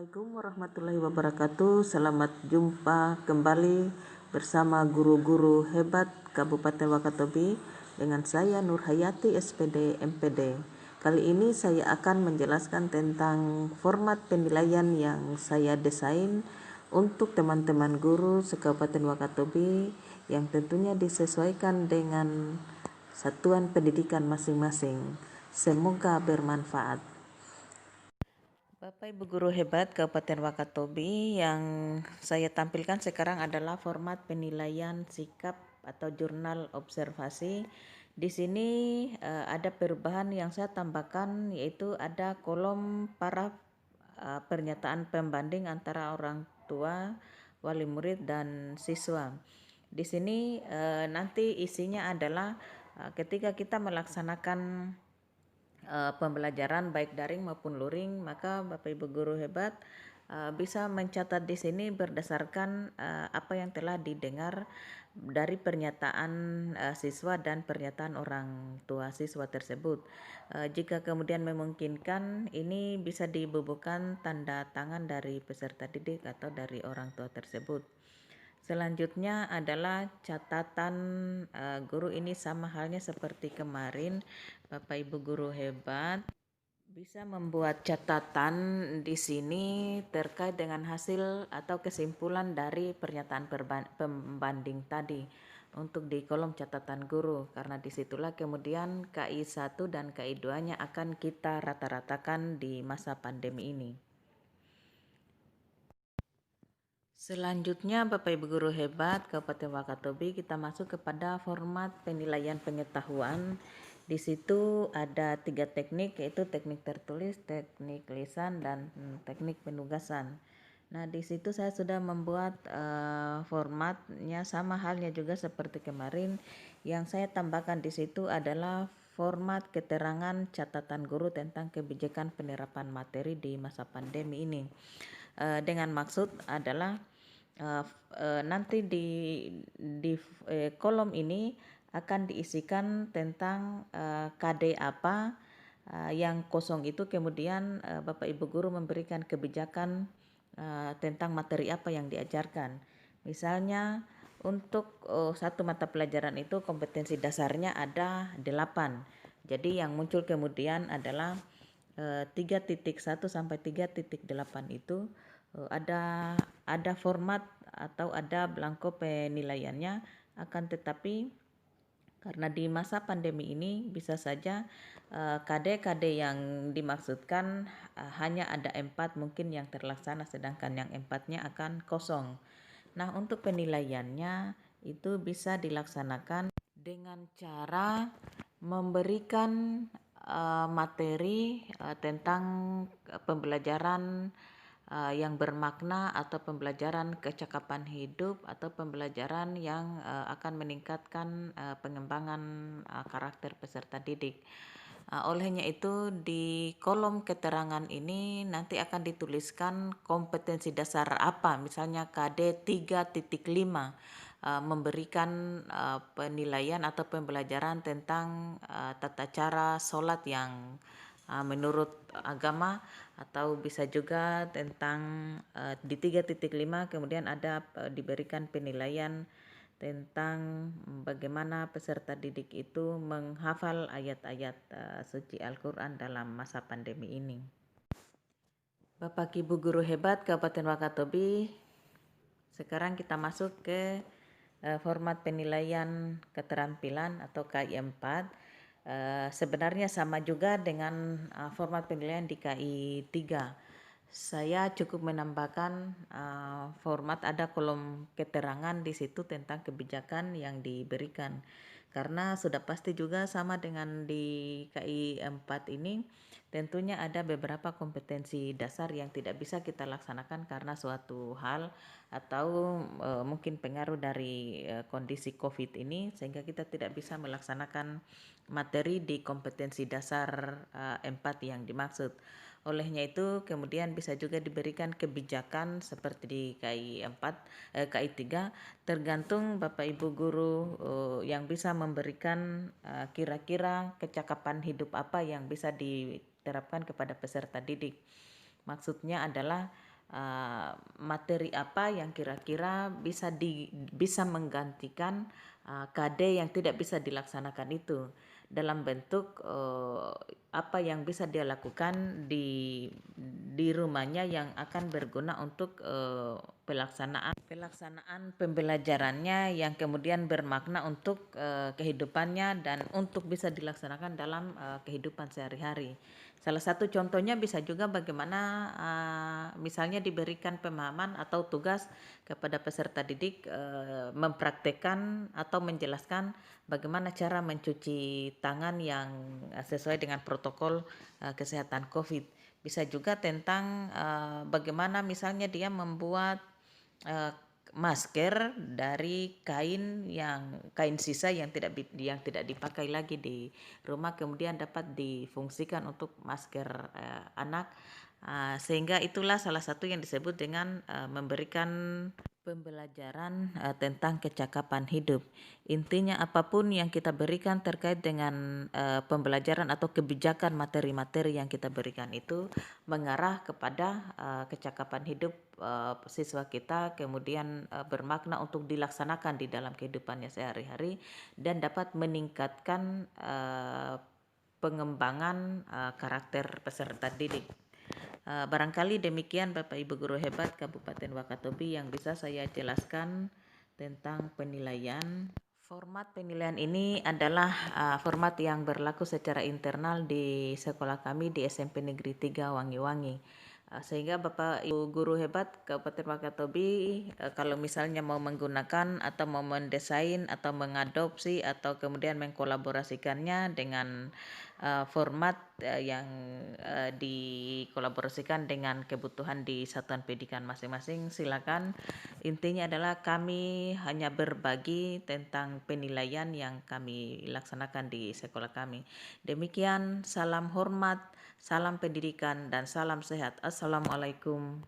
Assalamualaikum warahmatullahi wabarakatuh. Selamat jumpa kembali bersama guru-guru hebat Kabupaten Wakatobi dengan saya Nur Hayati SPD MPD. Kali ini saya akan menjelaskan tentang format penilaian yang saya desain untuk teman-teman guru se-Kabupaten Wakatobi yang tentunya disesuaikan dengan satuan pendidikan masing-masing. Semoga bermanfaat. Bapak Ibu Guru hebat Kabupaten Wakatobi, yang saya tampilkan sekarang adalah format penilaian sikap atau jurnal observasi. Di sini ada perubahan yang saya tambahkan, yaitu ada kolom para pernyataan pembanding antara orang tua, wali murid dan siswa. Di sini nanti isinya adalah ketika kita melaksanakan pembelajaran baik daring maupun luring, maka Bapak Ibu guru hebat bisa mencatat di sini berdasarkan apa yang telah didengar dari pernyataan siswa dan pernyataan orang tua siswa tersebut. Jika kemudian memungkinkan, ini bisa dibubuhkan tanda tangan dari peserta didik atau dari orang tua tersebut. Selanjutnya adalah catatan guru. Ini sama halnya seperti kemarin, Bapak Ibu guru hebat bisa membuat catatan di sini terkait dengan hasil atau kesimpulan dari pernyataan pembanding tadi untuk di kolom catatan guru, karena disitulah kemudian KI 1 dan KI 2-nya akan kita rata-ratakan di masa pandemi ini. Selanjutnya Bapak Ibu guru hebat Kabupaten Wakatobi, kita masuk kepada format penilaian pengetahuan. Di situ ada 3 teknik, yaitu teknik tertulis, teknik lisan, dan teknik penugasan. Nah, di situ saya sudah membuat formatnya sama halnya juga seperti kemarin. Yang saya tambahkan di situ adalah format keterangan catatan guru tentang kebijakan penerapan materi di masa pandemi ini. Dengan maksud adalah nanti di kolom ini akan diisikan tentang KD apa yang kosong itu, kemudian Bapak Ibu guru memberikan kebijakan tentang materi apa yang diajarkan. Misalnya untuk satu mata pelajaran itu kompetensi dasarnya ada 8. Jadi yang muncul kemudian adalah 3.1 sampai 3.8 itu ada format atau ada belangko penilaiannya. Akan tetapi karena di masa pandemi ini bisa saja KD-KD yang dimaksudkan hanya ada 4 mungkin yang terlaksana, sedangkan yang 4-nya akan kosong. Nah, untuk penilaiannya itu bisa dilaksanakan dengan cara memberikan materi tentang pembelajaran yang bermakna atau pembelajaran kecakapan hidup atau pembelajaran yang akan meningkatkan pengembangan karakter peserta didik. Olehnya itu di kolom keterangan ini nanti akan dituliskan kompetensi dasar apa, misalnya KD 3.5 memberikan penilaian atau pembelajaran tentang tata cara sholat yang menurut agama, atau bisa juga tentang di 3.5 kemudian ada diberikan penilaian tentang bagaimana peserta didik itu menghafal ayat-ayat suci Al-Quran dalam masa pandemi ini. Bapak Ibu guru hebat Kabupaten Wakatobi, sekarang kita masuk ke format penilaian keterampilan atau KI 4. Sebenarnya sama juga dengan format penilaian di KI 3. Saya cukup menambahkan format, ada kolom keterangan di situ tentang kebijakan yang diberikan. Karena sudah pasti juga sama dengan di KI 4 ini, tentunya ada beberapa kompetensi dasar yang tidak bisa kita laksanakan karena suatu hal atau mungkin pengaruh dari kondisi COVID ini, sehingga kita tidak bisa melaksanakan materi di kompetensi dasar 4 yang dimaksud. Olehnya itu kemudian bisa juga diberikan kebijakan seperti di KI 3, tergantung Bapak Ibu guru yang bisa memberikan kira-kira kecakapan hidup apa yang bisa diterapkan kepada peserta didik. Maksudnya adalah materi apa yang kira-kira bisa menggantikan KD yang tidak bisa dilaksanakan itu, dalam bentuk apa yang bisa dia lakukan di rumahnya yang akan berguna untuk pelaksanaan pembelajarannya yang kemudian bermakna untuk kehidupannya dan untuk bisa dilaksanakan dalam kehidupan sehari-hari. Salah satu contohnya bisa juga bagaimana misalnya diberikan pemahaman atau tugas kepada peserta didik mempraktekkan atau menjelaskan bagaimana cara mencuci tangan yang sesuai dengan protokol kesehatan COVID. Bisa juga tentang bagaimana misalnya dia membuat masker dari kain sisa yang tidak dipakai lagi di rumah, kemudian dapat difungsikan untuk masker anak, sehingga itulah salah satu yang disebut dengan memberikan pembelajaran tentang kecakapan hidup. Intinya apapun yang kita berikan terkait dengan pembelajaran atau kebijakan materi-materi yang kita berikan itu mengarah kepada kecakapan hidup siswa kita, kemudian bermakna untuk dilaksanakan di dalam kehidupannya sehari-hari dan dapat meningkatkan pengembangan karakter peserta didik. Barangkali demikian Bapak Ibu Guru Hebat Kabupaten Wakatobi yang bisa saya jelaskan tentang penilaian. Format penilaian ini adalah format yang berlaku secara internal di sekolah kami di SMP Negeri 3 Wangi-Wangi. Sehingga Bapak Ibu Guru Hebat Kabupaten Wakatobi kalau misalnya mau menggunakan atau mau mendesain atau mengadopsi atau kemudian mengkolaborasikannya dengan format yang dikolaborasikan dengan kebutuhan di satuan pendidikan masing-masing, silakan. Intinya adalah kami hanya berbagi tentang penilaian yang kami laksanakan di sekolah kami. Demikian, salam hormat, salam pendidikan, dan salam sehat. Assalamualaikum.